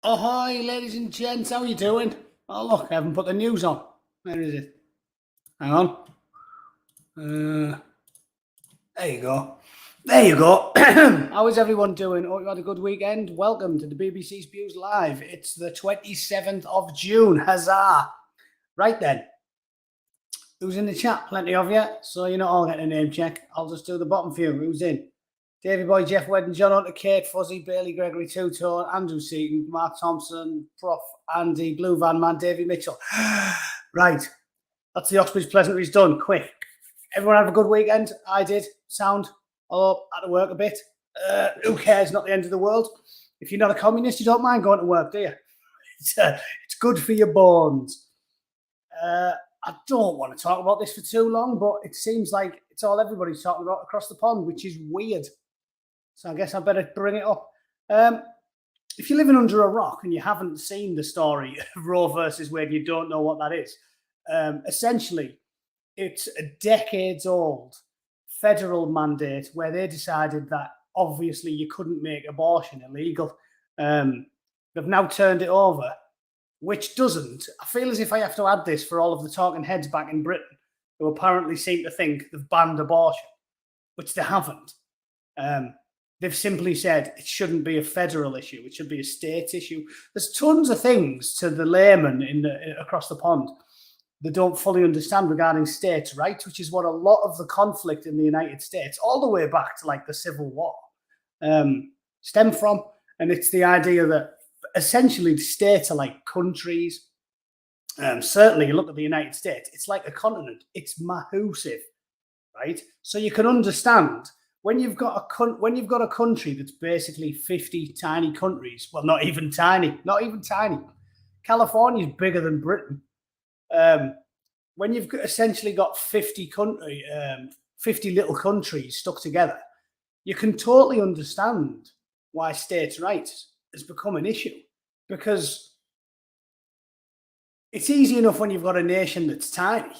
Ahoy, ladies and gents, how are you doing? Oh, look, I haven't put the news on. Where is it? Hang on. There you go. There you go. How is everyone doing? Oh, you had a good weekend? Welcome to the BBC Spews Live. It's the 27th of June. Huzzah! Right then. Who's in the chat? Plenty of you. So you're not all getting a name check. I'll just do the bottom few. Who's in? Davey Boy, Jeff Wedden, John Hunter, Kate, Fuzzy, Bailey, Gregory, Two-Tone, Andrew Seaton, Mark Thompson, Prof, Andy, Blue Van Man, Davey Mitchell. Right. That's the Oxbridge Pleasantries done. Quick. Everyone have a good weekend? I did. Sound. Oh, had to work a bit. Who cares? Not the end of the world. If you're not a communist, you don't mind going to work, do you? It's good for your bones. I don't want to talk about this for too long, but it seems like it's all everybody's talking about across the pond, which is weird. So I guess I better bring it up. If you're living under a rock and you haven't seen the story of Roe versus Wade, you don't know what that is. Essentially, it's a decades-old federal mandate where they decided that obviously you couldn't make abortion illegal. They've now turned it over, which doesn't. I feel as if I have to add this for all of the talking heads back in Britain who apparently seem to think they've banned abortion, which they haven't. They've simply said it shouldn't be a federal issue. It should be a state issue. There's tons of things to the layman across the pond they don't fully understand regarding states' rights, which is what a lot of the conflict in the United States, all the way back to like the Civil War, stem from. And it's the idea that essentially states are like countries. Certainly, you look at the United States, it's like a continent. It's massive, right? So you can understand when you've got a country that's basically 50 tiny countries. Well, not even tiny. California is bigger than Britain. When you've essentially got 50 little countries stuck together, you can totally understand why states' rights has become an issue, because it's easy enough when you've got a nation that's tiny,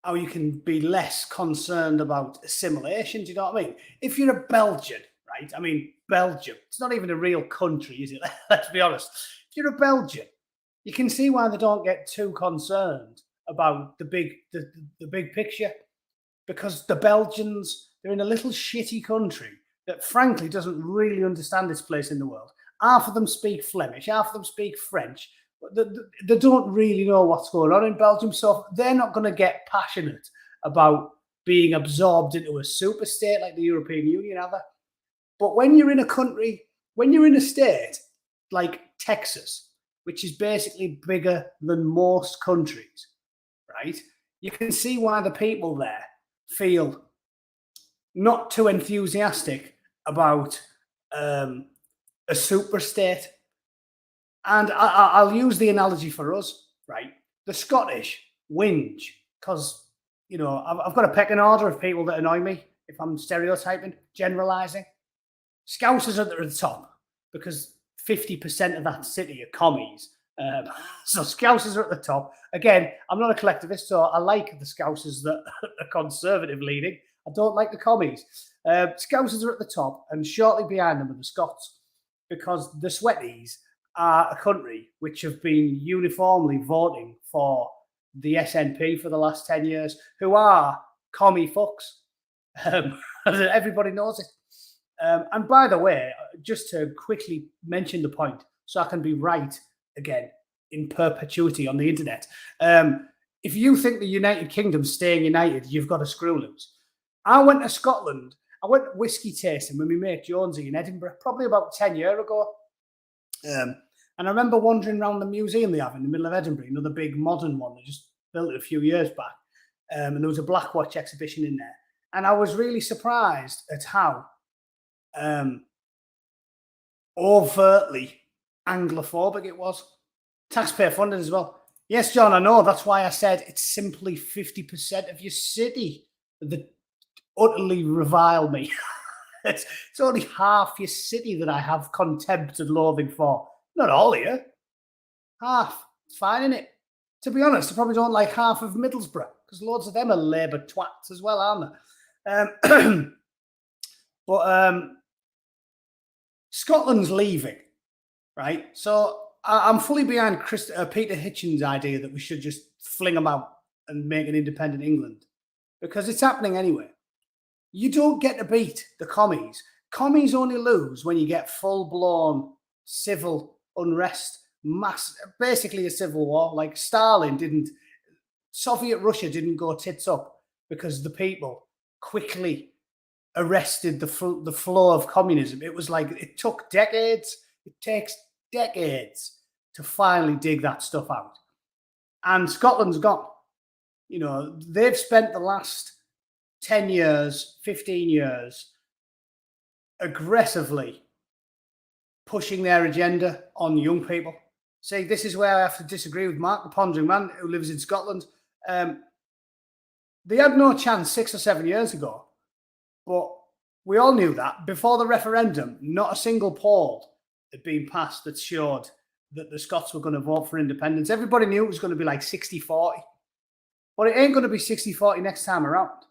how you can be less concerned about assimilation. Do you know what I mean? If you're a Belgian, right? I mean, Belgium, it's not even a real country, is it? Let's be honest. If you're a Belgian, you can see why they don't get too concerned about the big picture, because the Belgians, they're in a little shitty country that frankly doesn't really understand its place in the world. Half of them speak Flemish, half of them speak French. They don't really know what's going on in Belgium, so they're not going to get passionate about being absorbed into a super state like the European Union, are they? But when you're in a country, when you're in a state like Texas, which is basically bigger than most countries, right? You can see why the people there feel not too enthusiastic about a super state. And I'll use the analogy for us, right? The Scottish whinge, because, you know, I've got a pecking order of people that annoy me if I'm stereotyping, generalising. Scousers are at the top because 50% of that city are commies. So Scousers are at the top. Again, I'm not a collectivist, so I like the Scousers that are conservative leaning. I don't like the commies. Scousers are at the top, and shortly behind them are the Scots, because the Sweaties are a country which have been uniformly voting for the SNP for the last 10 years, who are commie fucks. Everybody knows it. And by the way, just to quickly mention the point, so I can be right again in perpetuity on the internet. If you think the United Kingdom's staying united, you've got a screw loose. I went to Scotland. I went whiskey tasting with my mate Jonesy in Edinburgh, probably about 10 years ago. And I remember wandering around the museum they have in the middle of Edinburgh, another big modern one. They just built it a few years back. And there was a Black Watch exhibition in there. And I was really surprised at how overtly Anglophobic it was. Taxpayer funded as well. Yes, John, I know. That's why I said it's simply 50% of your city that utterly revile me. It's only half your city that I have contempt and loathing for. Not all of you. Half. It's fine, isn't it? To be honest, I probably don't like half of Middlesbrough, because loads of them are Labour twats as well, aren't they? But Scotland's leaving. right? So I'm fully behind Peter Hitchens' idea that we should just fling them out and make an independent England, because it's happening anyway. You don't get to beat the commies. Commies only lose when you get full-blown civil unrest, basically a civil war. Like Stalin didn't, Soviet Russia didn't go tits up because the people quickly arrested the flow of communism. It was like, it took decades. It takes decades to finally dig that stuff out. And Scotland's gone. You know, they've spent the last 10 years, 15 years aggressively pushing their agenda on young people. See, this is where I have to disagree with Mark, the pondering man who lives in Scotland. They had no chance 6 or 7 years ago, but we all knew that. Before the referendum, not a single poll had been passed that showed that the Scots were going to vote for independence. Everybody knew it was going to be like 60-40. But it ain't going to be 60-40 next time around,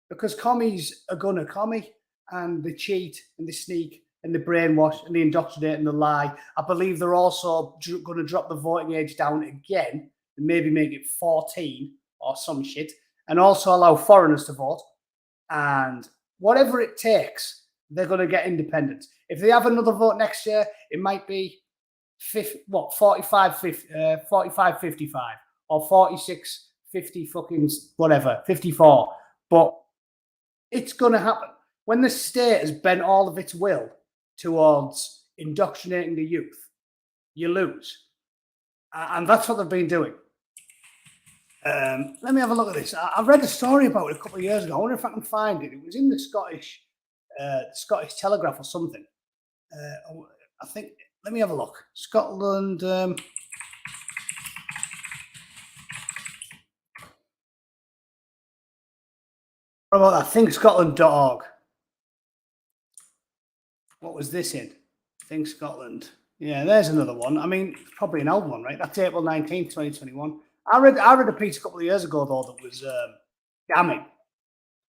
because commies are going to commie, and they cheat and they sneak and they brainwash and they indoctrinate and they lie. I believe they're also going to drop the voting age down again and maybe make it 14 or some shit, and also allow foreigners to vote. And whatever it takes, they're going to get independence. If they have another vote next year, it might be 45-55 or 46-50 fucking whatever, 54. But it's going to happen. When the state has bent all of its will towards indoctrinating the youth, you lose. And that's what they've been doing. Let me have a look at this. I read a story about it a couple of years ago. I wonder if I can find it. It was in the Scottish Telegraph or something. I think, let me have a look. Scotland. What about that? ThinkScotland.org. What was this in? Think Scotland. Yeah, there's another one. I mean, it's probably an old one, right? That's April 19th, 2021. I read a piece a couple of years ago, though, that was damning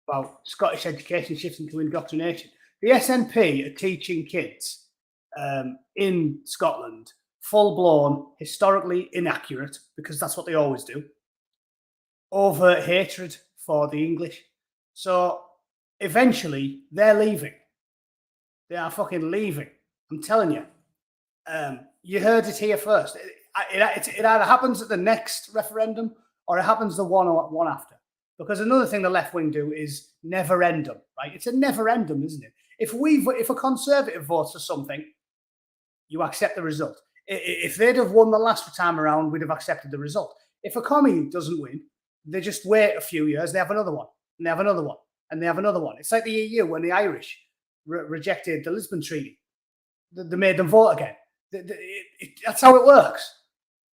about Scottish education shifting to indoctrination. The SNP are teaching kids in Scotland full-blown, historically inaccurate, because that's what they always do, overt hatred for the English. So eventually they're leaving. They are fucking leaving. I'm telling you. You heard it here first. It either happens at the next referendum or it happens the one after. Because another thing the left wing do is never-endum, right? It's a never-endum, isn't it? If a Conservative votes for something, you accept the result. If they'd have won the last time around, we'd have accepted the result. If a commie doesn't win, they just wait a few years, they have another one, and they have another one, and they have another one. It's like the EU when the Irish rejected the Lisbon Treaty. They made them vote again. That's how it works.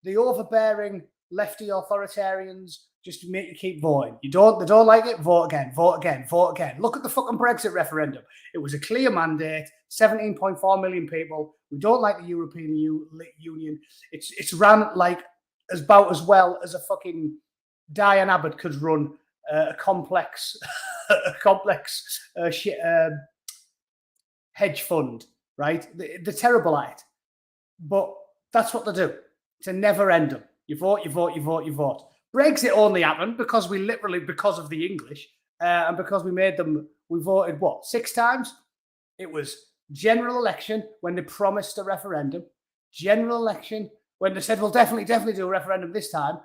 The overbearing lefty authoritarians just make you keep voting. They don't like it, vote again, vote again, vote again. Look at the fucking Brexit referendum. It was a clear mandate, 17.4 million people. We don't like the European Union. It's ran like about as well as a fucking Diane Abbott could run a complex hedge fund, right? They're terrible at it. But that's what they do. It's a never-ending. You vote, you vote, you vote, you vote. Brexit only happened because of the English, and because we voted, 6 times? It was general election when they promised a referendum, general election when they said, we'll definitely do a referendum this time,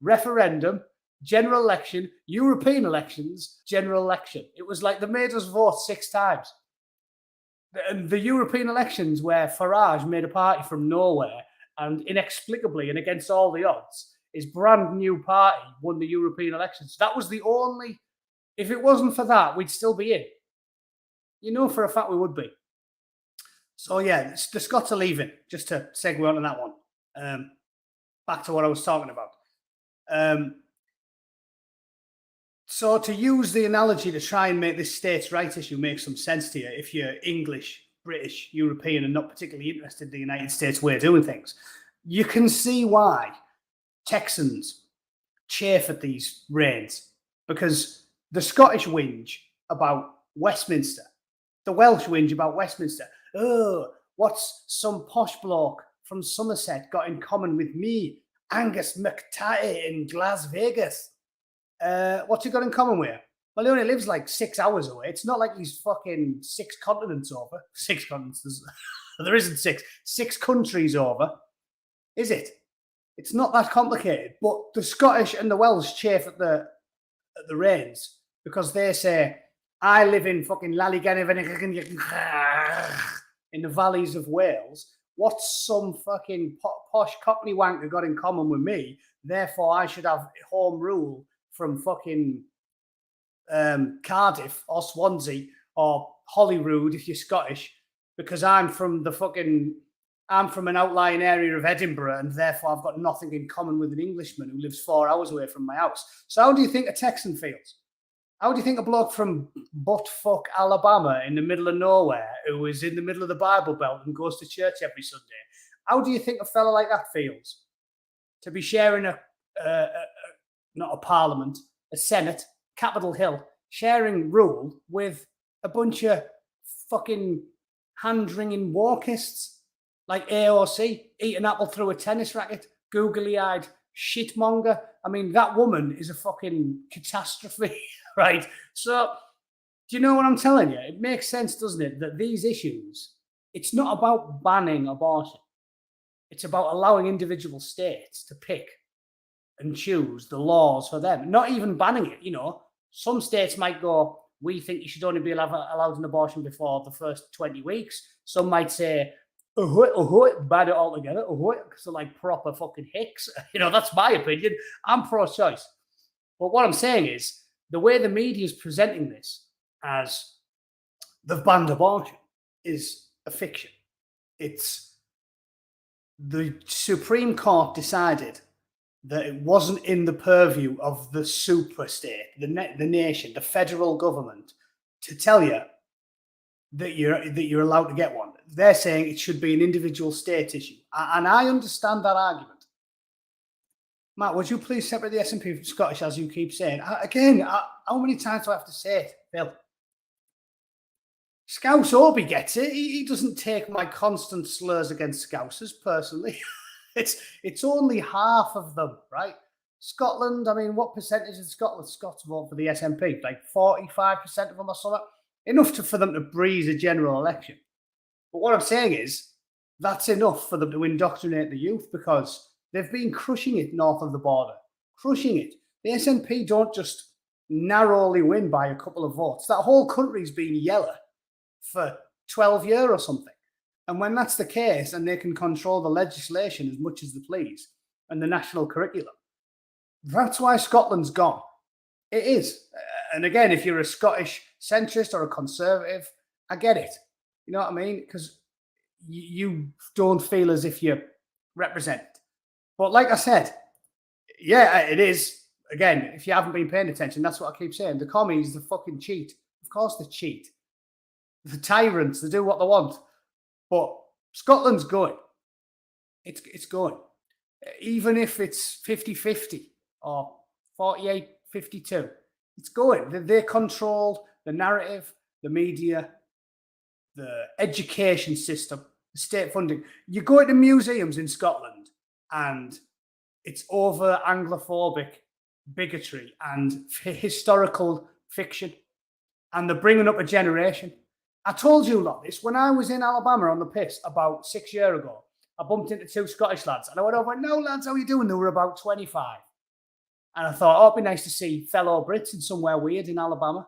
referendum, general election, European elections, general election. It was like they made us vote 6 times. And the European elections where Farage made a party from nowhere and inexplicably and against all the odds, his brand new party won the European elections. That was the only, if it wasn't for that, we'd still be in. You know for a fact we would be. So yeah, the Scots are leaving, just to segue on to that one. Back to what I was talking about. So to use the analogy to try and make this states' right issue make some sense to you, if you're English, British, European, and not particularly interested in the United States way of doing things, you can see why Texans chafe at these reigns, because the Scottish whinge about Westminster, the Welsh whinge about Westminster. Oh, what's some posh bloke from Somerset got in common with me, Angus McTatty in Las Vegas? What's he got in common with? Well, he only lives like 6 hours away. It's not like he's fucking 6 continents over. 6 continents. There isn't 6. 6 countries over. Is it? It's not that complicated. But the Scottish and the Welsh chafe at the reins because they say, I live in fucking in the valleys of Wales. What's some fucking posh cockney wanker got in common with me? Therefore, I should have home rule from fucking Cardiff or Swansea or Holyrood if you're Scottish, because I'm from an outlying area of Edinburgh, and therefore I've got nothing in common with an Englishman who lives 4 hours away from my house. So how do you think a Texan feels? How do you think a bloke from buttfuck Alabama in the middle of nowhere who is in the middle of the Bible Belt and goes to church every Sunday, how do you think a fella like that feels? To be sharing not a parliament, a Senate, Capitol Hill, sharing rule with a bunch of fucking hand-wringing walkists like AOC, eat an apple through a tennis racket, googly-eyed shitmonger. I mean, that woman is a fucking catastrophe, right? So, do you know what I'm telling you? It makes sense, doesn't it, that these issues, it's not about banning abortion. It's about allowing individual states to pick and choose the laws for them, not even banning it, you know. Some states might go, we think you should only be allowed an abortion before the first 20 weeks. Some might say, ban it altogether, because they're like proper fucking hicks. You know, that's my opinion. I'm pro-choice. But what I'm saying is, the way the media is presenting this as they've banned abortion is a fiction. It's the Supreme Court decided that it wasn't in the purview of the super state, the nation, the federal government, to tell you that you're allowed to get one. They're saying it should be an individual state issue, and I understand that argument. Matt, would you please separate the SNP from Scottish, as you keep saying? Again, how many times do I have to say it, Bill? Scouse Obi gets it. He doesn't take my constant slurs against Scousers personally. It's only half of them, right? Scotland, I mean, what percentage of Scots vote for the SNP? Like 45% of them or something? Enough for them to breeze a general election. But what I'm saying is, that's enough for them to indoctrinate the youth, because they've been crushing it north of the border. Crushing it. The SNP don't just narrowly win by a couple of votes. That whole country's been yellow for 12 years or something. And when that's the case, and they can control the legislation as much as they please, and the national curriculum, that's why Scotland's gone. It is. And again, if you're a Scottish centrist or a conservative, I get it. You know what I mean? Because you don't feel as if you represent it. But like I said, yeah, it is. Again, if you haven't been paying attention, that's what I keep saying. The commies, the fucking cheat. Of course they cheat. The tyrants, they do what they want. But Scotland's going. It's going. Even if it's 50-50 or 48-52, it's going. They control the narrative, the media, the education system, the state funding. You go into museums in Scotland and it's over Anglophobic bigotry and historical fiction. And they're bringing up a generation. I told you lot this when I was in Alabama on the piss about 6 years ago. I bumped into 2 Scottish lads and I went over, no lads, how are you doing? They were about 25. And I thought, oh, it'd be nice to see fellow Brits in somewhere weird in Alabama.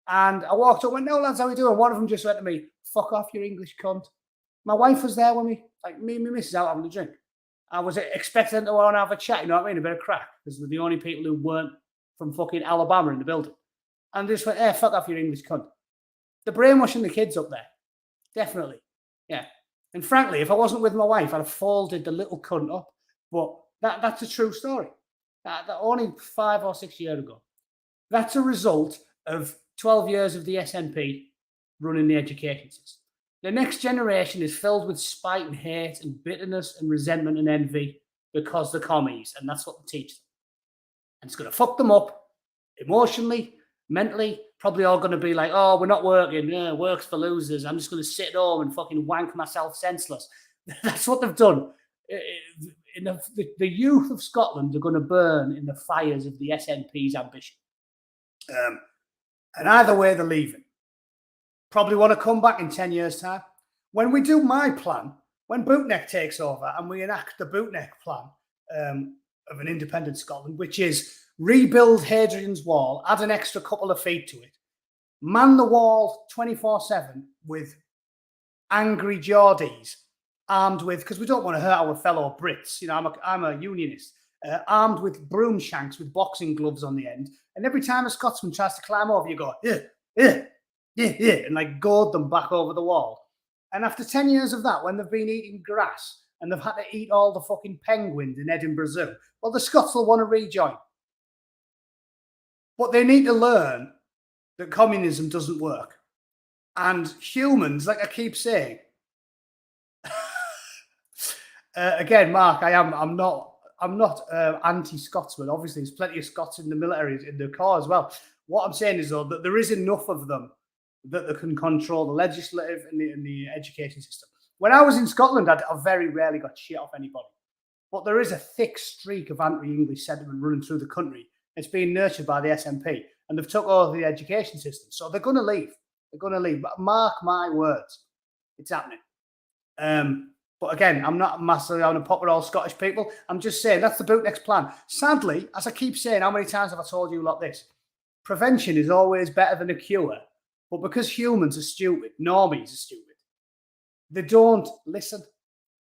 And I walked up and went, no lads, how are you doing? One of them just went to me, fuck off, you English cunt. My wife was there with me, like me and my missus out having a drink. I was expecting to want to have a chat, you know what I mean? A bit of crack, because they're the only people who weren't from fucking Alabama in the building. And they just went, fuck off, you English cunt. They're brainwashing the kids up there. Definitely. Yeah. And frankly, if I wasn't with my wife, I'd have folded the little cunt up. But that's a true story. That only 5 or 6 years ago. That's a result of 12 years of the SNP running the education system. The next generation is filled with spite and hate and bitterness and resentment and envy because they're commies, and that's what they teach them. And it's going to fuck them up emotionally, mentally. Probably all going to be like, oh, we're not working. Yeah, work's for losers. I'm just going to sit at home and fucking wank myself senseless. That's what they've done. The youth of Scotland are going to burn in the fires of the SNP's ambition. And either way, they're leaving. Probably want to come back in 10 years' time. When we do my plan, when Bootneck takes over and we enact the Bootneck plan of an independent Scotland, which is rebuild Hadrian's Wall, add an extra couple of feet to it, man the wall 24/7 with angry Geordies, armed with, because we don't want to hurt our fellow Brits. You know, I'm a unionist, armed with broom shanks with boxing gloves on the end. And every time a Scotsman tries to climb over, you go, yeah, and like goad them back over the wall. And after 10 years of that, when they've been eating grass and they've had to eat all the fucking penguins in Edinburgh Zoo, well, the Scots will want to rejoin. But they need to learn that communism doesn't work. And humans, like I keep saying, again, Mark, I'm not anti-Scotsman. Obviously, there's plenty of Scots in the military, in the corps as well. What I'm saying is, though, that there is enough of them that they can control the legislative and the education system. When I was in Scotland, I very rarely got shit off anybody. But there is a thick streak of anti-English sentiment running through the country. It's being nurtured by the SNP, and they've took over the education system. So they're going to leave. They're going to leave. But mark my words, it's happening. But again, I'm not massively on a pop with all Scottish people. I'm just saying that's the Bootneck's plan. Sadly, as I keep saying, how many times have I told you like this? Prevention is always better than a cure. But because humans are stupid, normies are stupid, they don't listen.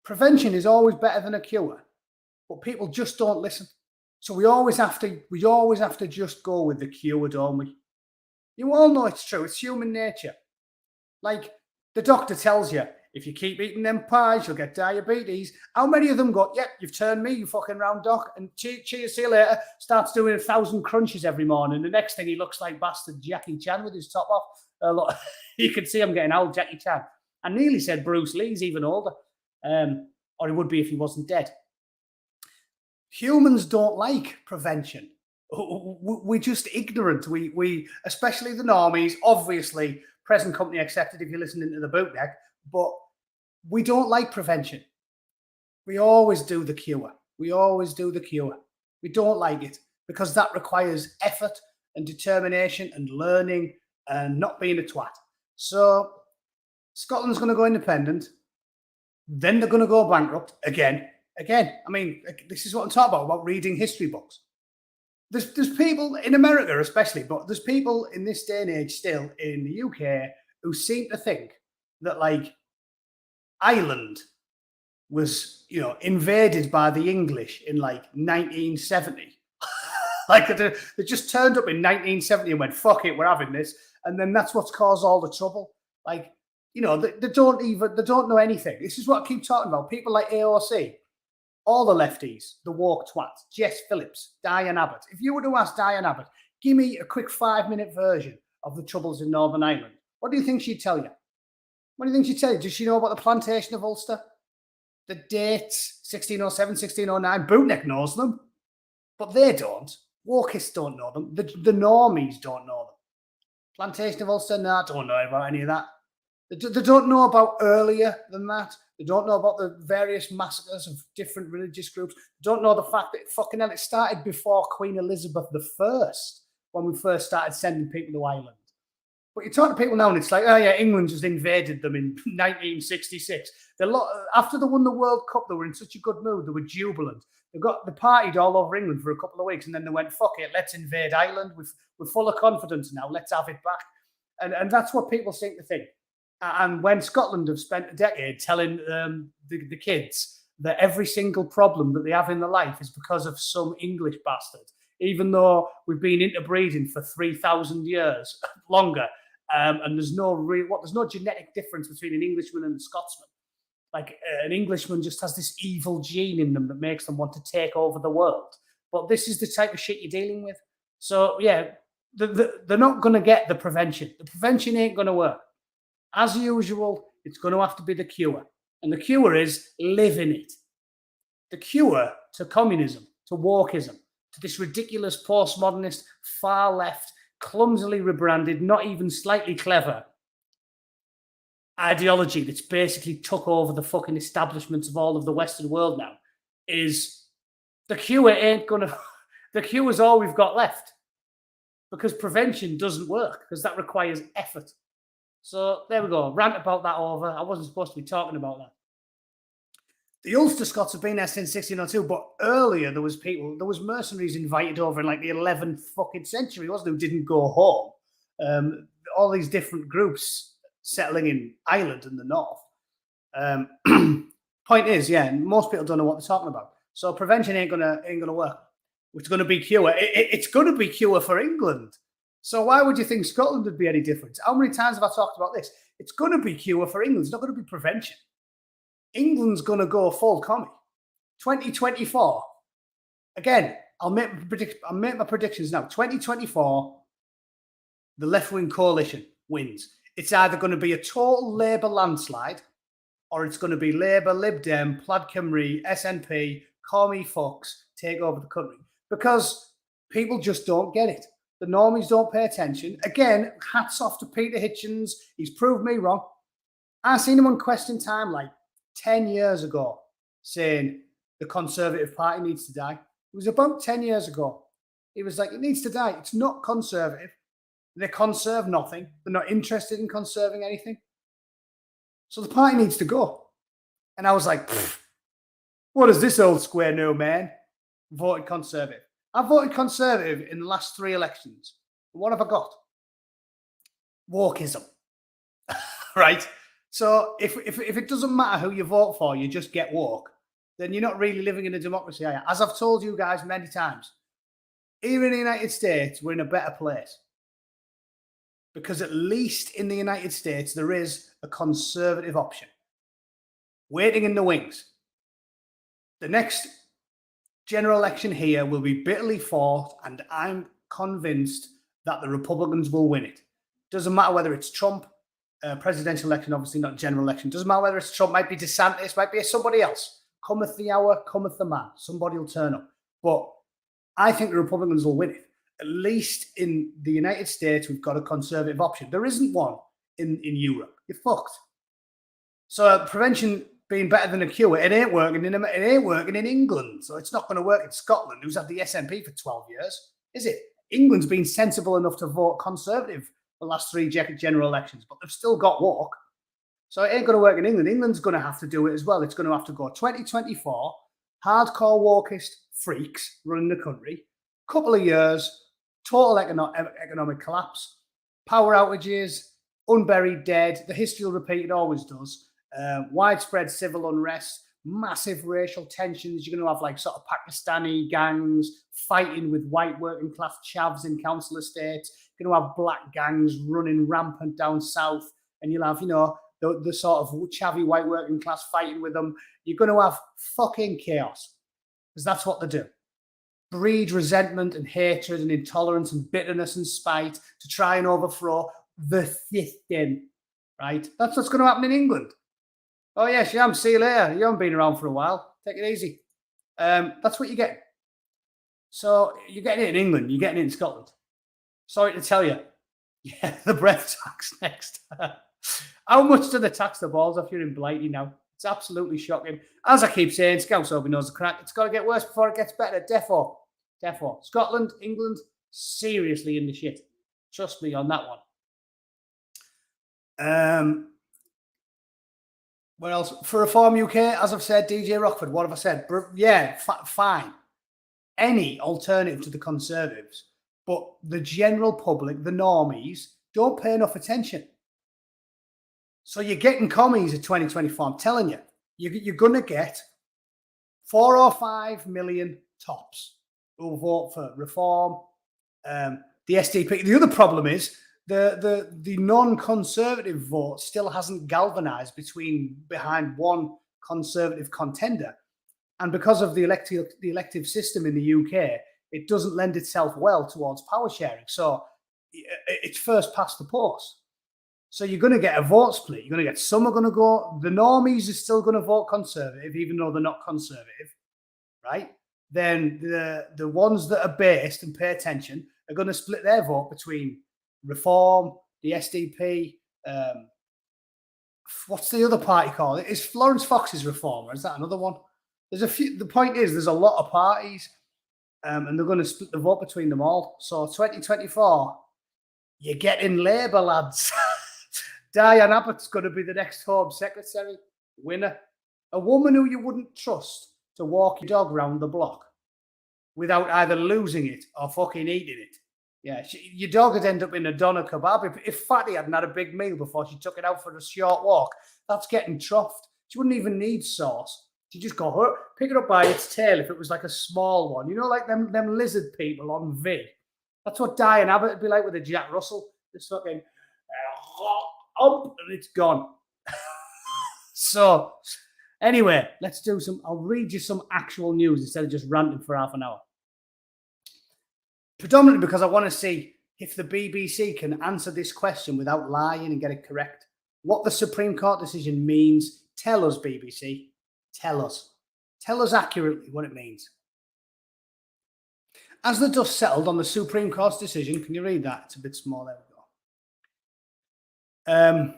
Prevention is always better than a cure, but people just don't listen. So we always have to just go with the cure, don't we? You all know it's true. It's human nature. Like the doctor tells you, if you keep eating them pies, you'll get diabetes. How many of them go, yep, you've turned me, you fucking round doc, and cheers, see you later, starts doing 1,000 crunches every morning. The next thing he looks like bastard Jackie Chan with his top off. You can see him getting old, Jackie Chan. I nearly said Bruce Lee's even older. Or he would be if he wasn't dead. Humans don't like prevention. We're just ignorant. We especially the normies, obviously, present company accepted if you're listening to the Bootneck, but we don't like prevention. We always do the cure. We always do the cure. We don't like it because that requires effort and determination and learning and not being a twat. So Scotland's going to go independent. Then they're going to go bankrupt again. I mean, this is what I'm talking about reading history books. There's people in America especially, but there's people in this day and age still in the UK who seem to think that like Ireland was, invaded by the English in like 1970. Like they just turned up in 1970 and went, fuck it, we're having this. And then that's what's caused all the trouble. Like, they don't know anything. This is what I keep talking about. People like AOC, all the lefties, the woke twats, Jess Phillips, Diane Abbott. If you were to ask Diane Abbott, give me a quick 5-minute version of the troubles in Northern Ireland, what do you think she'd tell you? What do you think she'd tell you? Does she know about the plantation of Ulster? The dates, 1607, 1609, Bootneck knows them, but they don't. Wokists don't know them. The normies don't know them. Plantation of Ulster, no, I don't know about any of that. They don't know about earlier than that. They don't know about the various massacres of different religious groups. They don't know the fact that fucking hell, it started before Queen Elizabeth I when we first started sending people to Ireland. But you talk to people now and it's like, oh yeah, England just invaded them in 1966. After they won the World Cup, they were in such a good mood. They were jubilant. They partied all over England for a couple of weeks and then they went, fuck it, let's invade Ireland. We're full of confidence now. Let's have it back. And that's what people seem to think. And when Scotland have spent a decade telling the kids that every single problem that they have in their life is because of some English bastard, even though we've been interbreeding for 3,000 years longer, and there's no genetic difference between an Englishman and a Scotsman. Like an Englishman just has this evil gene in them that makes them want to take over the world. But this is the type of shit you're dealing with. So yeah, they're not going to get the prevention. The prevention ain't going to work. As usual, it's going to have to be the cure. And the cure is live in it. The cure to communism, to wokeism, to this ridiculous postmodernist, far left, clumsily rebranded, not even slightly clever ideology that's basically took over the fucking establishments of all of the Western world now is the cure ain't gonna, the cure is all we've got left, because prevention doesn't work, because that requires effort. So there we go. Rant about that over. I wasn't supposed to be talking about that. The Ulster Scots have been there since 1602, but earlier there was mercenaries invited over in like the 11th fucking century, wasn't it, who didn't go home. All these different groups settling in Ireland in the north. Point is, yeah, most people don't know what they're talking about. So prevention ain't gonna work. It's gonna be cure. It's gonna be cure for England. So why would you think Scotland would be any different? How many times have I talked about this? It's gonna be cure for England. It's not gonna be prevention. England's going to go full commie. 2024. Again, I'll make my predictions now. 2024, the left-wing coalition wins. It's either going to be a total Labour landslide, or it's going to be Labour, Lib Dem, Plaid Cymru, SNP, commie fucks take over the country. Because people just don't get it. The normies don't pay attention. Again, hats off to Peter Hitchens. He's proved me wrong. I seen him on Question Time like 10 years ago saying the Conservative Party needs to die. It was about 10 years ago. He was like, it needs to die. It's not conservative. They conserve nothing. They're not interested in conserving anything. So the party needs to go. And I was like, what does this old square know, man? Voted Conservative. I voted Conservative in the last 3 elections. What have I got? Wokeism. Right? So if it doesn't matter who you vote for, you just get woke, then you're not really living in a democracy, are you? As I've told you guys many times, here in the United States, we're in a better place. Because at least in the United States, there is a conservative option waiting in the wings. The next general election here will be bitterly fought, and I'm convinced that the Republicans will win it. Doesn't matter whether it's Trump, presidential election, obviously not general election. Doesn't matter whether it's Trump, might be DeSantis, might be somebody else. Cometh the hour, cometh the man. Somebody will turn up. But I think the Republicans will win it. At least in the United States, we've got a conservative option. There isn't one in Europe. You're fucked. So prevention being better than a cure, it ain't working in England. So it's not going to work in Scotland, who's had the SNP for 12 years, is it? England's been sensible enough to vote Conservative the last 3 general elections, but they've still got woke. So it ain't going to work in England. England's going to have to do it as well. It's going to have to go 2024, hardcore wokeist freaks running the country, couple of years, total economic collapse, power outages, unburied dead. The history will repeat, it always does. Widespread civil unrest, massive racial tensions. You're going to have like sort of Pakistani gangs fighting with white working class chavs in council estates. You're going to have black gangs running rampant down south, and you'll have, the sort of chavvy white working class fighting with them. You're going to have fucking chaos, because that's what they do. Breed resentment and hatred and intolerance and bitterness and spite to try and overthrow the system, right? That's what's going to happen in England. Oh, yes, yeah, see you later. You haven't been around for a while. Take it easy. That's what you get. So you're getting it in England. You're getting it in Scotland. Sorry to tell you. Yeah, the breath tax next. How much do they tax the balls off you in Blighty now? It's absolutely shocking. As I keep saying, Scouse over knows the crack. It's got to get worse before it gets better. Defo. Scotland, England, seriously in the shit. Trust me on that one. What else? For Reform UK, as I've said, DJ Rockford, what have I said? Yeah, fine. Any alternative to the Conservatives. But the general public, the normies, don't pay enough attention. So you're getting commies at 2024. I'm telling you, you're going to get 4 or 5 million tops who will vote for Reform, the SDP. The other problem is the non-conservative vote still hasn't galvanised behind one conservative contender. And because of the elective system in the UK, it doesn't lend itself well towards power sharing. So it's first past the post. So you're going to get a vote split. You're going to get some are going to go. The normies are still going to vote Conservative, even though they're not Conservative, right? Then the ones that are based and pay attention are going to split their vote between Reform, the SDP, what's the other party called? Is Florence Fox's Reformer? Is that another one? There's a few. The point is, there's a lot of parties, and they're going to split the vote between them all. So 2024, you're getting Labour, lads. Diane Abbott's going to be the next Home Secretary. Winner. A woman who you wouldn't trust to walk your dog round the block without either losing it or fucking eating it. Yeah, your dog would end up in a doner kebab. If Fatty hadn't had a big meal before she took it out for a short walk, that's getting troughed. She wouldn't even need sauce. She just go, pick it up by its tail if it was like a small one. You know, like them lizard people on vid. That's what Diane Abbott would be like with a Jack Russell. Just fucking up and it's gone. So, anyway, let's do some. I'll read you some actual news instead of just ranting for half an hour. Predominantly because I want to see if the BBC can answer this question without lying and get it correct. What the Supreme Court decision means. Tell us, BBC. Tell us. Tell us accurately what it means. As the dust settled on the Supreme Court's decision, can you read that? It's a bit small. There we go.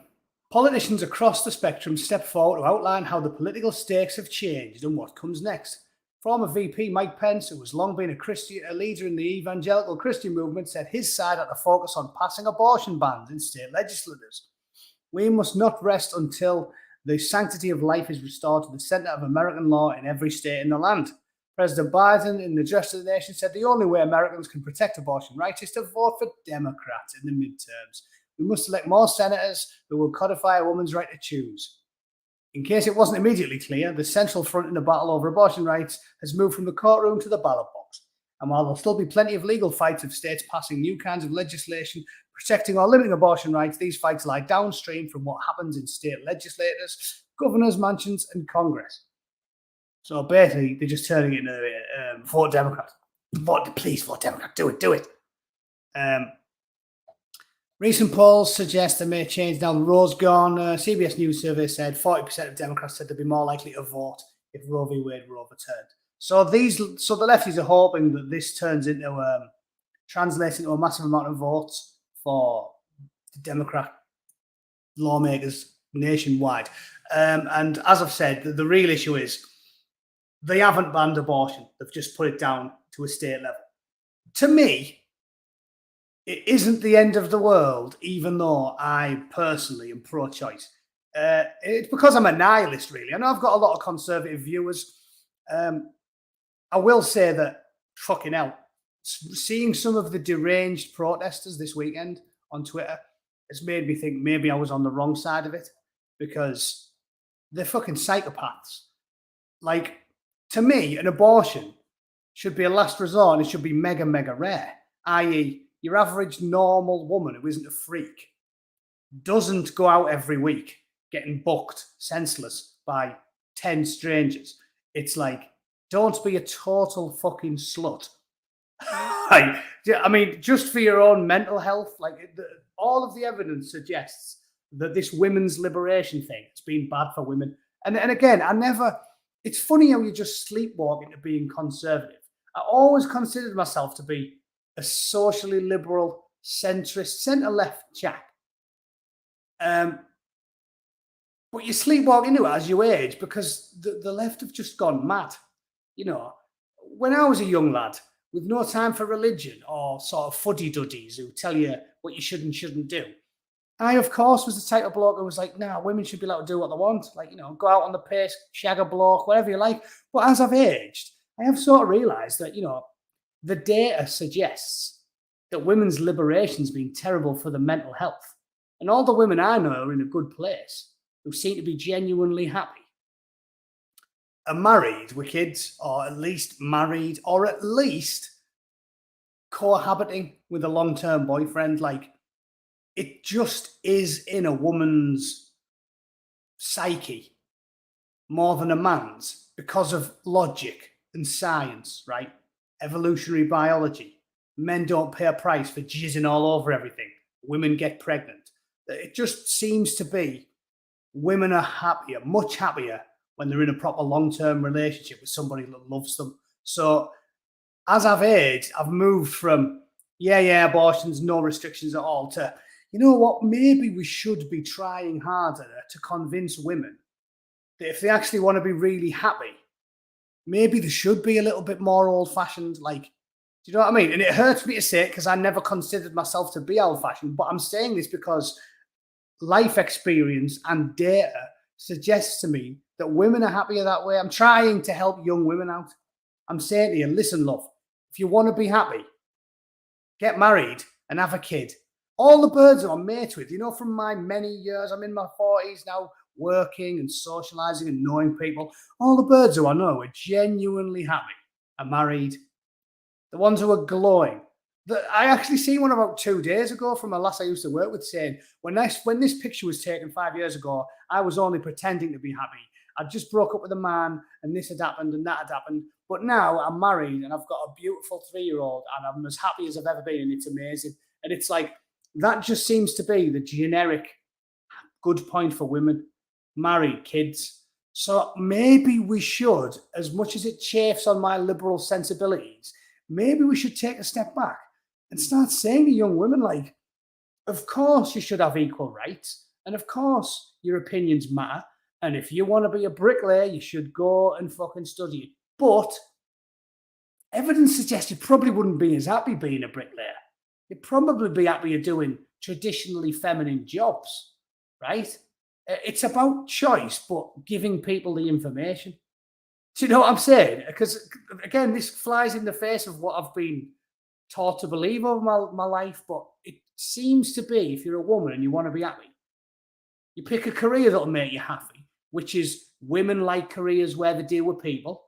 Politicians across the spectrum stepped forward to outline how the political stakes have changed and what comes next. Former VP Mike Pence, who has long been a leader in the evangelical Christian movement, said his side had to focus on passing abortion bans in state legislatures. We must not rest until the sanctity of life is restored to the centre of American law in every state in the land. President Biden, in the address to the nation, said the only way Americans can protect abortion rights is to vote for Democrats in the midterms. We must elect more senators who will codify a woman's right to choose. In case it wasn't immediately clear, the central front in the battle over abortion rights has moved from the courtroom to the ballot box. And while there'll still be plenty of legal fights of states passing new kinds of legislation protecting or limiting abortion rights, these fights lie downstream from what happens in state legislators, governors' mansions, and Congress. So basically, they're just turning it into vote Democrat. Please vote Democrat. Do it. Recent polls suggest they may change now. Roe's gone. CBS News survey said 40% of Democrats said they'd be more likely to vote if Roe v. Wade were overturned. So the lefties are hoping that this turns into translates into a massive amount of votes for the Democrat lawmakers nationwide. And as I've said, the real issue is they haven't banned abortion. They've just put it down to a state level. To me, it isn't the end of the world, even though I personally am pro-choice. It's because I'm a nihilist, really. I know I've got a lot of conservative viewers. I will say that, fucking hell, seeing some of the deranged protesters this weekend on Twitter has made me think maybe I was on the wrong side of it, because they're fucking psychopaths. Like, to me, an abortion should be a last resort and it should be mega, mega rare, i.e., your average normal woman who isn't a freak doesn't go out every week getting bucked senseless by 10 strangers. It's like, don't be a total fucking slut. I mean, just for your own mental health, all of the evidence suggests that this women's liberation thing has been bad for women. And again, it's funny how you just sleepwalk into being conservative. I always considered myself to be a socially liberal, centrist, centre-left chap. But you sleepwalk into it as you age because the left have just gone mad. You know, when I was a young lad with no time for religion or sort of fuddy-duddies who tell you what you should and shouldn't do, I, of course, was the type of bloke who was like, nah, women should be allowed to do what they want. Like, you know, go out on the piss, shag a bloke, whatever you like. But as I've aged, I have sort of realised that, you know, the data suggests that women's liberation's been terrible for the mental health. And all the women I know are in a good place, who seem to be genuinely happy, are married with kids, or at least married, or at least cohabiting with a long-term boyfriend. Like, it just is in a woman's psyche more than a man's because of logic and science, right? Evolutionary biology. Men don't pay a price for jizzing all over everything. Women get pregnant. It just seems to be women are happier, much happier, when they're in a proper long-term relationship with somebody that loves them. So as I've aged, I've moved from, abortions, no restrictions at all, to, you know what? Maybe we should be trying harder to convince women that if they actually want to be really happy, maybe they should be a little bit more old-fashioned. Like, do you know what I mean? And it hurts me to say it because I never considered myself to be old-fashioned, but I'm saying this because life experience and data suggests to me that women are happier that way. I'm trying to help young women out. I'm saying to you, listen, love, if you want to be happy, get married and have a kid. All the birds that I'm mates with, you know, from my many years, I'm in my 40s now, working and socializing and knowing people. All the birds who I know are genuinely happy are married. The ones who are glowing. I actually seen one about 2 days ago from a lass I used to work with saying, when this picture was taken 5 years ago, I was only pretending to be happy. I just broke up with a man and this had happened and that had happened. But now I'm married and I've got a beautiful 3-year-old and I'm as happy as I've ever been and it's amazing. And it's like, that just seems to be the generic good point for women. Married, kids. So maybe we should, as much as it chafes on my liberal sensibilities, maybe we should take a step back and start saying to young women, like, of course you should have equal rights. And of course your opinions matter. And if you want to be a bricklayer, you should go and fucking study it. But evidence suggests you probably wouldn't be as happy being a bricklayer. You'd probably be happier doing traditionally feminine jobs, right? It's about choice, but giving people the information. Do you know what I'm saying? Because, again, this flies in the face of what I've been taught to believe over my life, but it seems to be, if you're a woman and you want to be happy, you pick a career that'll make you happy, which is women-like careers where they deal with people,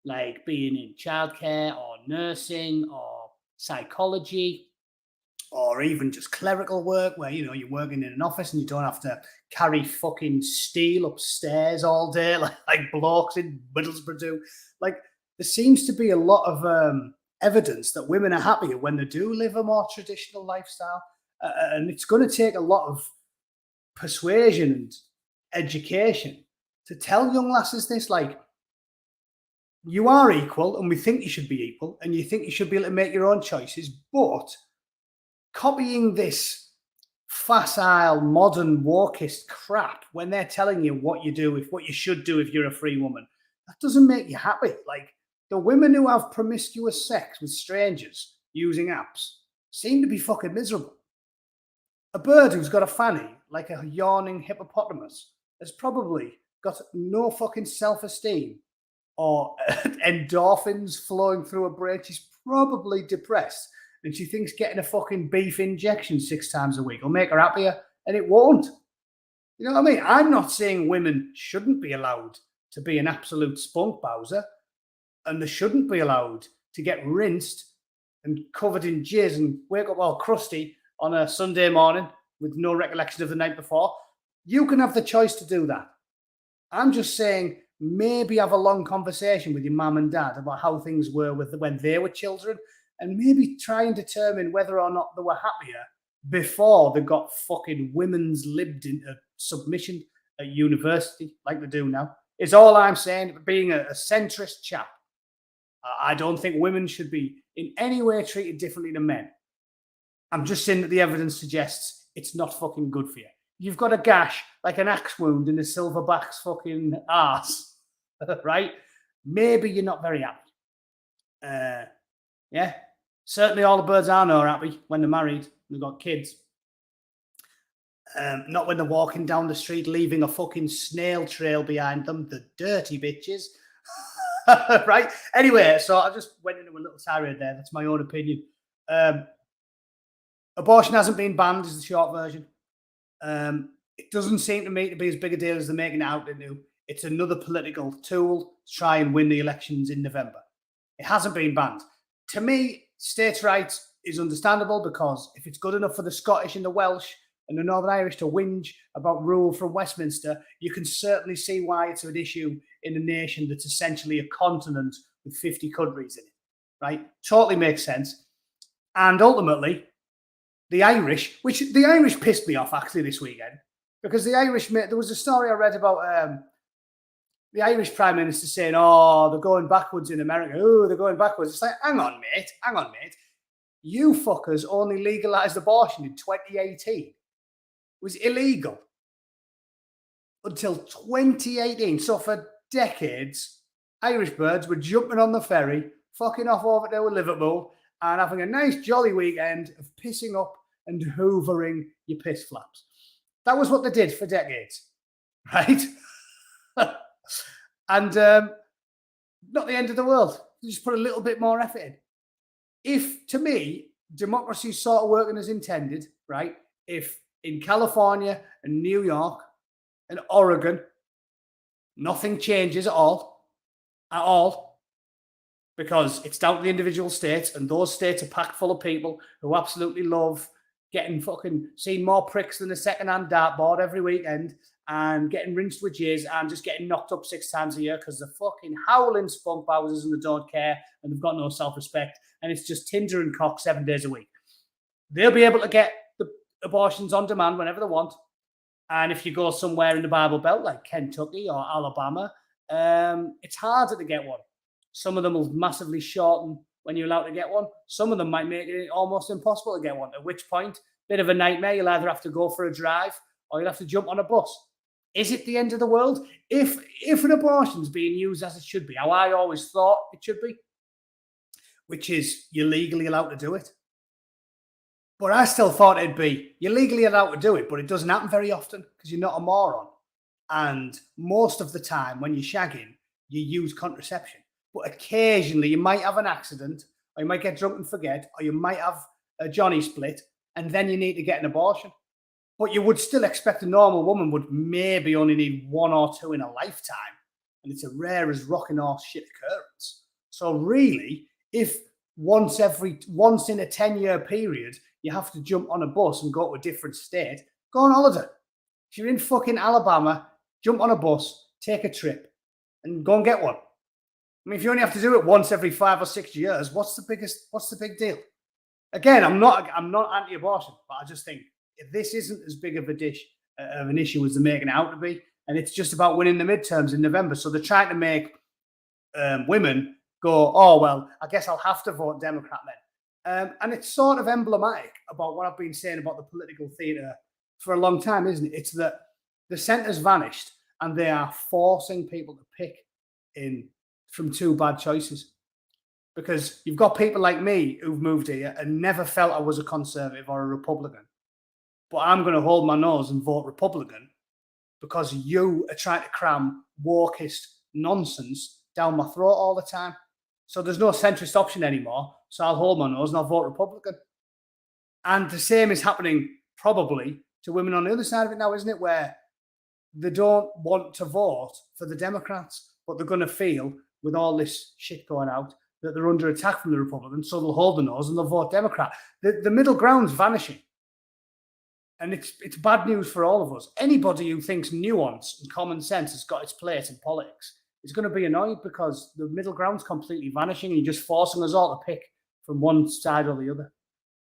like being in childcare or nursing or psychology, or even just clerical work where, you know, you're working in an office and you don't have to carry fucking steel upstairs all day like blokes in Middlesbrough do. Like, there seems to be a lot of evidence that women are happier when they do live a more traditional lifestyle. And it's going to take a lot of persuasion and education to tell young lasses this, like, you are equal and we think you should be equal and you think you should be able to make your own choices, but copying this facile, modern, wokeist crap when they're telling you what you should do if you're a free woman, that doesn't make you happy. Like, the women who have promiscuous sex with strangers using apps seem to be fucking miserable. A bird who's got a fanny like a yawning hippopotamus has probably got no fucking self-esteem or endorphins flowing through her brain. She's probably depressed. And she thinks getting a fucking beef injection 6 times a week will make her happier, and it won't. You know what I mean? I'm not saying women shouldn't be allowed to be an absolute spunk bowser, and they shouldn't be allowed to get rinsed and covered in jizz and wake up all crusty on a Sunday morning with no recollection of the night before. You can have the choice to do that. I'm just saying, maybe have a long conversation with your mum and dad about how things were when they were children, and maybe try and determine whether or not they were happier before they got fucking women's libbed into submission at university like they do now. It's all I'm saying. Being a centrist chap, I don't think women should be in any way treated differently to men. I'm just saying that the evidence suggests it's not fucking good for you. You've got a gash like an axe wound in a silverback's fucking arse, right? Maybe you're not very happy. Yeah, certainly all the birds I know are happy when they're married and they've got kids. Not when they're walking down the street leaving a fucking snail trail behind them, the dirty bitches. Right? Anyway, so I just went into a little tirade there. That's my own opinion. Abortion hasn't been banned is the short version. It doesn't seem to me to be as big a deal as they're making it out to do. It's another political tool to try and win the elections in November. It hasn't been banned. To me, states' rights is understandable because if it's good enough for the Scottish and the Welsh and the Northern Irish to whinge about rule from Westminster, you can certainly see why it's an issue in a nation that's essentially a continent with 50 countries in it, right? Totally makes sense. And ultimately, the Irish, which the Irish pissed me off actually this weekend, because the Irish, there was a story I read about the Irish Prime Minister saying, oh, they're going backwards in America. Oh, they're going backwards. It's like, hang on, mate. You fuckers only legalized abortion in 2018. was illegal until 2018. So for decades, Irish birds were jumping on the ferry, fucking off over to Liverpool, and having a nice jolly weekend of pissing up and hoovering your piss flaps. That was what they did for decades, right? And not the end of the world. You just put a little bit more effort in. If, to me, democracy sort of working as intended, right? If in California and New York and Oregon, nothing changes at all, because it's down to the individual states, and those states are packed full of people who absolutely love seeing more pricks than a second-hand dartboard every weekend, and getting rinsed with jizz and just getting knocked up 6 times a year because they're fucking howling spunk bowsers and they don't care and they've got no self-respect, and it's just Tinder and cock 7 days a week. They'll be able to get the abortions on demand whenever they want. And if you go somewhere in the Bible Belt like Kentucky or Alabama, it's harder to get one. Some of them will massively shorten when you're allowed to get one. Some of them might make it almost impossible to get one, at which point, bit of a nightmare. You'll either have to go for a drive or you'll have to jump on a bus. Is it the end of the world? If an abortion's being used as it should be, how I always thought it should be, which is you're legally allowed to do it. But I still thought it'd be you're legally allowed to do it, but it doesn't happen very often because you're not a moron. And most of the time when you're shagging, you use contraception. But occasionally you might have an accident, or you might get drunk and forget, or you might have a Johnny split, and then you need to get an abortion. But you would still expect a normal woman would maybe only need 1 or 2 in a lifetime. And it's a rare as rocking horse shit occurrence. So really, if once in a 10-year period, you have to jump on a bus and go to a different state, go on holiday. If you're in fucking Alabama, jump on a bus, take a trip, and go and get one. I mean, if you only have to do it once every 5 or 6 years, what's the big deal? Again, I'm not anti-abortion, but I just think this isn't as big of an issue as they're making it out to be, and it's just about winning the midterms in November. So they're trying to make women go, oh well, I guess I'll have to vote Democrat then, and it's sort of emblematic about what I've been saying about the political theatre for a long time, isn't it? It's that the centre's vanished, and they are forcing people to pick from 2 bad choices. Because you've got people like me who've moved here and never felt I was a Conservative or a Republican. But I'm going to hold my nose and vote Republican because you are trying to cram wokeist nonsense down my throat all the time. So there's no centrist option anymore. So I'll hold my nose and I'll vote Republican. And the same is happening probably to women on the other side of it now, isn't it? Where they don't want to vote for the Democrats, but they're going to feel with all this shit going out that they're under attack from the Republicans, so they'll hold the nose and they'll vote Democrat. The middle ground's vanishing. And it's bad news for all of us. Anybody who thinks nuance and common sense has got its place in politics is going to be annoyed because the middle ground's completely vanishing and you're just forcing us all to pick from one side or the other,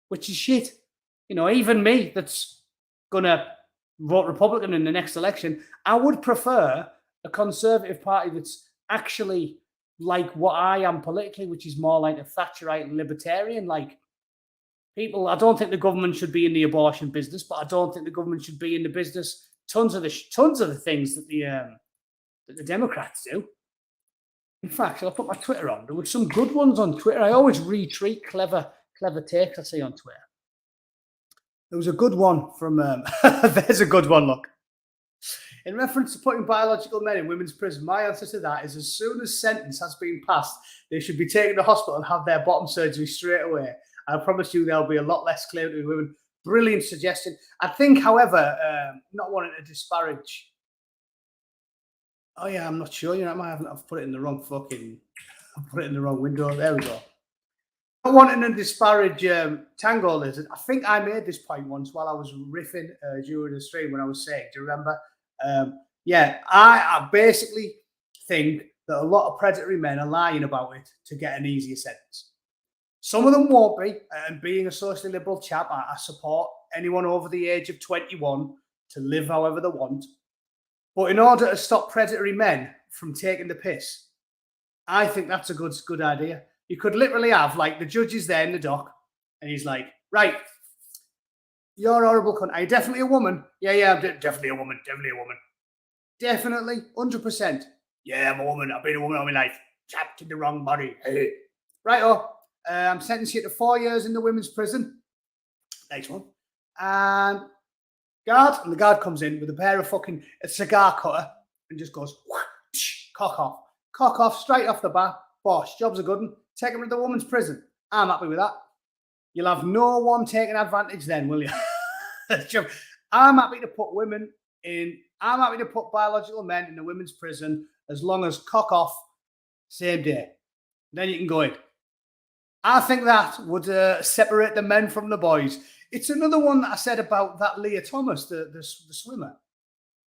which is shit. You know, even me that's going to vote Republican in the next election, I would prefer a Conservative party that's actually like what I am politically, which is more like a Thatcherite libertarian. Like people, I don't think the government should be in the abortion business, but I don't think the government should be in the business. Tons of the things that the Democrats do. In fact, I'll put my Twitter on. There were some good ones on Twitter. I always retweet clever takes I see on Twitter. There was a good one from. There's a good one. Look. In reference to putting biological men in women's prison, my answer to that is as soon as sentence has been passed, they should be taken to hospital and have their bottom surgery straight away. I promise you there'll be a lot less claim to be women. Brilliant suggestion. I think, however, not wanting to disparage. Oh yeah, I'm not sure. You know, I've put it in the wrong I've put it in the wrong window. There we go. Not wanting to disparage Tango Lizard. I think I made this point once while I was riffing during the stream when I was saying, do you remember? I basically think that a lot of predatory men are lying about it to get an easier sentence. Some of them won't be, and being a socially liberal chap, I support anyone over the age of 21 to live however they want. But in order to stop predatory men from taking the piss, I think that's a good idea. You could literally have, like, the judge is there in the dock, and he's like, right, You're a horrible cunt. Are you definitely a woman? Yeah, I'm definitely a woman. Definitely, 100%. Yeah, I'm a woman. I've been a woman all my life. Trapped in the wrong body. Hey. Right, I'm sentencing you to 4 years in the women's prison. Next one. And the guard comes in with a pair of a cigar cutter and just goes, cock off, straight off the bat. Bosh, job's a good one. Take him to the women's prison. I'm happy with that. You'll have no one taking advantage then, will you? I'm happy to put women in. I'm happy to put biological men in the women's prison as long as cock off, same day. Then you can go in. I think that would separate the men from the boys. It's another one that I said about that Leah Thomas, the swimmer.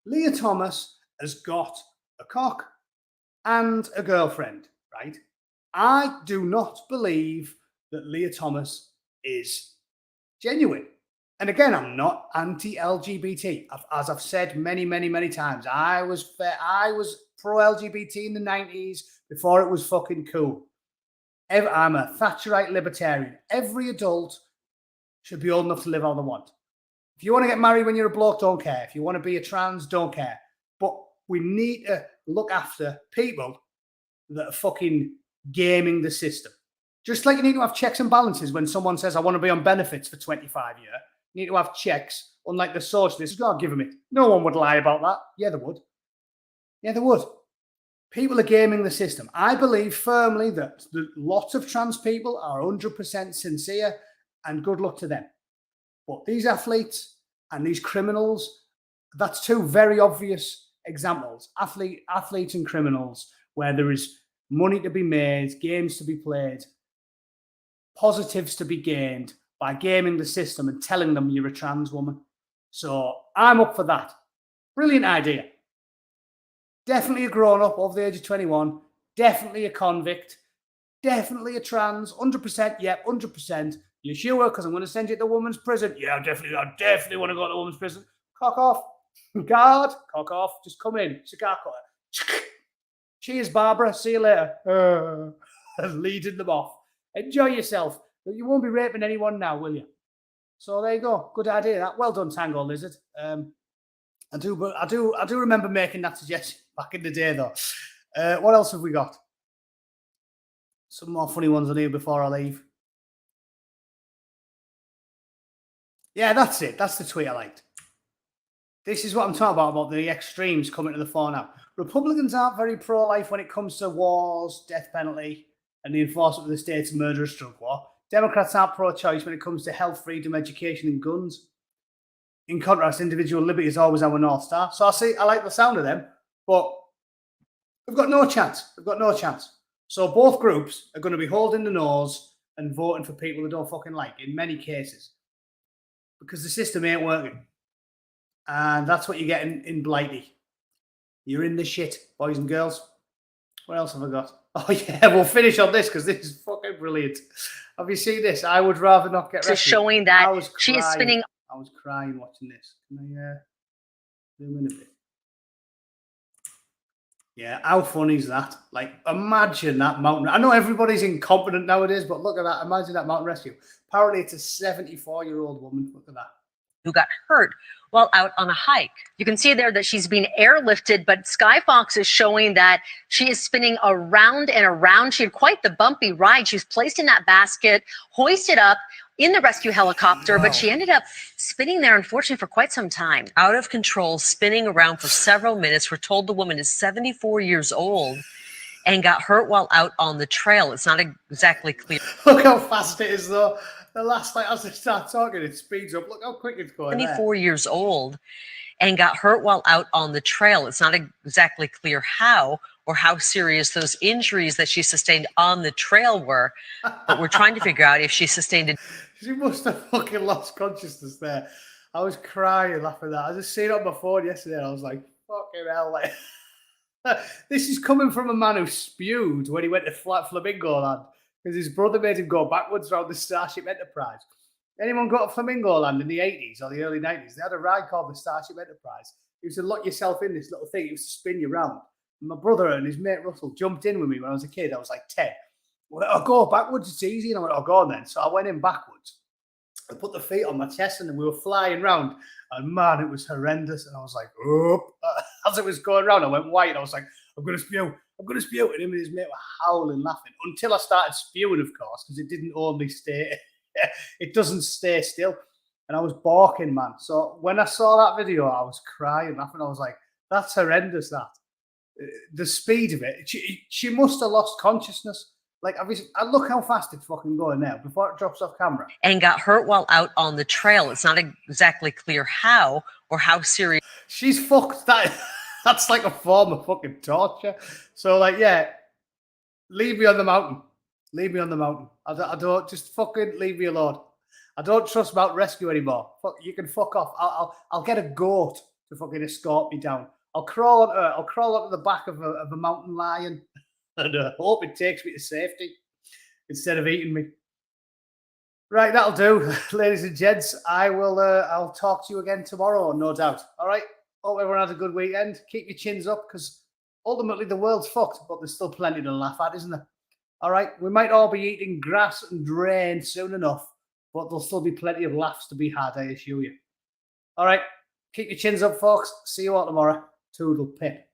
Leah Thomas has got a cock and a girlfriend, right? I do not believe that Leah Thomas is genuine. And again, I'm not anti-LGBT. As I've said many, many, many times, I was pro-LGBT in the 90s before it was fucking cool. I'm a Thatcherite libertarian. Every adult should be old enough to live how they want. If you want to get married when you're a bloke, don't care. If you want to be a trans, don't care. But we need to look after people that are fucking gaming the system. Just like you need to have checks and balances when someone says, I want to be on benefits for 25 years. You need to have checks, unlike the socialists. God, give them it. No one would lie about that. Yeah, they would. Yeah, they would. People are gaming the system. I believe firmly that lots of trans people are 100% sincere, and good luck to them. But these athletes and these criminals, that's two very obvious examples. Athletes and criminals, where there is money to be made, games to be played, positives to be gained by gaming the system and telling them you're a trans woman. So I'm up for that. Brilliant idea. Definitely a grown-up over the age of 21. Definitely a convict. Definitely a trans. 100%. Yep, 100%. You sure? Because I'm going to send you to the women's prison. Yeah, I definitely want to go to the women's prison. Cock off. Guard. Cock off. Just come in. Cigar cutter. Cheers, Barbara. See you later. Leading them off. Enjoy yourself. You won't be raping anyone now, will you? So there you go. Good idea. That. Well done, Tango Lizard. I do remember making that suggestion back in the day, though. What else have we got? Some more funny ones on here before I leave. Yeah, that's it. That's the tweet I liked. This is what I'm talking about the extremes coming to the fore now. Republicans aren't very pro-life when it comes to wars, death penalty, and the enforcement of the state's murderous drug war. Democrats aren't pro-choice when it comes to health, freedom, education, and guns. In contrast, individual liberty is always our North Star. So I like the sound of them, but we've got no chance. So both groups are going to be holding the nose and voting for people they don't fucking like in many cases because the system ain't working. And that's what you get in Blighty. You're in the shit, boys and girls. What else have I got? Oh, yeah, we'll finish on this because this is fucking brilliant. Have you seen this? I would rather not get rescued. So showing that she is spinning. I was crying watching this. Can I zoom in a bit? Yeah, how funny is that? Like, imagine that mountain. I know everybody's incompetent nowadays, but look at that. Imagine that mountain rescue. Apparently, it's a 74-year-old woman. Look at that. Who got hurt while out on a hike. You can see there that she's being airlifted, but Skyfox is showing that she is spinning around and around. She had quite the bumpy ride. She was placed in that basket, hoisted up in the rescue helicopter, but she ended up spinning there, unfortunately, for quite some time. Out of control, spinning around for several minutes. We're told the woman is 74 years old and got hurt while out on the trail. It's not exactly clear. Look how fast it is, though. The last night as they start talking, it speeds up. Look how quick it's going. 74 years old and got hurt while out on the trail. It's not exactly clear how or how serious those injuries that she sustained on the trail were, but we're trying to figure out if she sustained a... She must have fucking lost consciousness there. I was crying laughing at that. I just seen it on my phone yesterday and I was like, fucking hell. Like, this is coming from a man who spewed when he went to Flamingo Land because his brother made him go backwards around the Starship Enterprise. Anyone got to Flamingo Land in the 80s or the early 90s? They had a ride called the Starship Enterprise. You used to lock yourself in this little thing. It used to spin you around. And my brother and his mate Russell jumped in with me when I was a kid. I was like 10. Well, I'll go backwards. It's easy. And I went, oh, go on then. So I went in backwards. I put the feet on my chest and we were flying round. And man, it was horrendous. And I was like, oh, as it was going round, I went white. I was like, I'm going to spew. I'm going to spew. And him and his mate were howling, laughing until I started spewing, of course, because it didn't only stay, it doesn't stay still. And I was barking, man. So when I saw that video, I was crying, laughing. I was like, that's horrendous, that. The speed of it. She must have lost consciousness. Like, obviously, I look how fast it's fucking going now before it drops off camera. And got hurt while out on the trail. It's not exactly clear how or how serious. She's fucked. That's like a form of fucking torture. So, like, yeah, leave me on the mountain. Leave me on the mountain. I don't, just fucking leave me alone. I don't trust Mount Rescue anymore. Fuck, you can fuck off. I'll get a goat to fucking escort me down. I'll crawl onto the back of a mountain lion and hope it takes me to safety instead of eating me. Right, that'll do, ladies and gents. I'll talk to you again tomorrow, no doubt. All right. Hope everyone has a good weekend. Keep your chins up, because ultimately the world's fucked, but there's still plenty to laugh at, isn't there? All right. We might all be eating grass and rain soon enough, but there'll still be plenty of laughs to be had, I assure you. All right. Keep your chins up, folks. See you all tomorrow. Toodle pip.